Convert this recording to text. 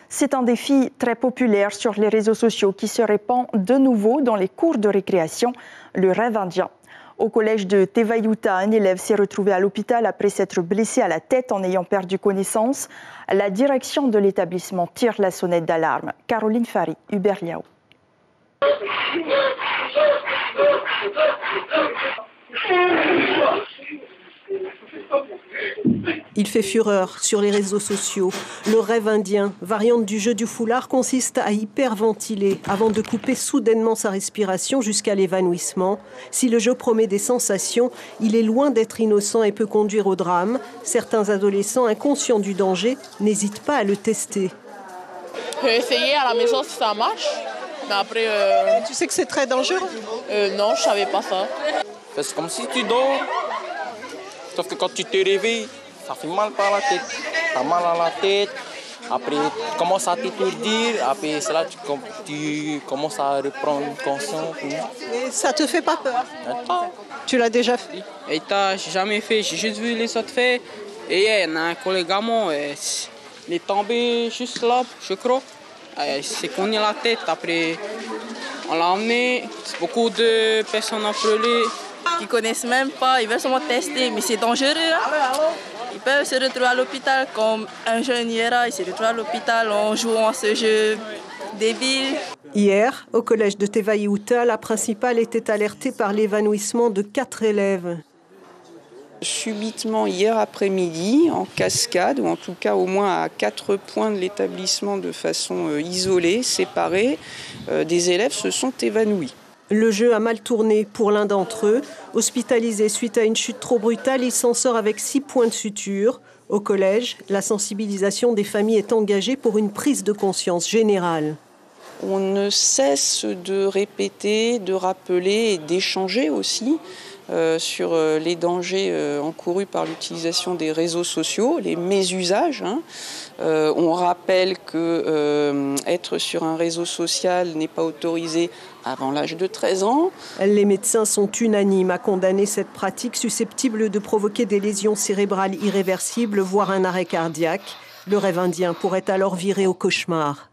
C'est un défi très populaire sur les réseaux sociaux qui se répand de nouveau dans les cours de récréation, le rêve indien. Au collège de Tevayuta, un élève s'est retrouvé à l'hôpital après s'être blessé à la tête en ayant perdu connaissance. La direction de l'établissement tire la sonnette d'alarme. Caroline Fari, Hubert Liao. Il fait fureur sur les réseaux sociaux. Le rêve indien, variante du jeu du foulard, consiste à hyperventiler avant de couper soudainement sa respiration jusqu'à l'évanouissement. Si le jeu promet des sensations, il est loin d'être innocent et peut conduire au drame. Certains adolescents inconscients du danger n'hésitent pas à le tester. J'ai essayé à la maison si ça marche, mais après... Tu sais que c'est très dangereux? Non, je savais pas ça. C'est comme si tu dors, sauf que quand tu te réveilles, ça fait mal par la tête. T'as mal à la tête, après tu commences à t'étourdir, après c'est là que tu commences à reprendre conscience. Et ça te fait pas peur? Tu l'as déjà fait? Et j'ai jamais fait, j'ai juste vu les autres faire. Et il y en a un collègue à moi, il est tombé juste là, je crois. Il s'est cogné la tête, après on l'a emmené, beaucoup de personnes ont pleuré. Qui connaissent même pas, ils veulent seulement tester, mais c'est dangereux. Hein? Ils peuvent se retrouver à l'hôpital comme un jeune hier, il s'est retrouvé à l'hôpital en jouant à ce jeu débile. Hier, au collège de Tevayuta, la principale était alertée par l'évanouissement de 4 élèves. Subitement, hier après-midi, en cascade, ou en tout cas au moins à 4 points de l'établissement de façon isolée, séparée, des élèves se sont évanouis. Le jeu a mal tourné pour l'un d'entre eux. Hospitalisé suite à une chute trop brutale, il s'en sort avec 6 points de suture. Au collège, la sensibilisation des familles est engagée pour une prise de conscience générale. On ne cesse de répéter, de rappeler et d'échanger aussi sur les dangers encourus par l'utilisation des réseaux sociaux, les mésusages. On rappelle que être sur un réseau social n'est pas autorisé avant l'âge de 13 ans. Les médecins sont unanimes à condamner cette pratique susceptible de provoquer des lésions cérébrales irréversibles, voire un arrêt cardiaque. Le rêve indien pourrait alors virer au cauchemar.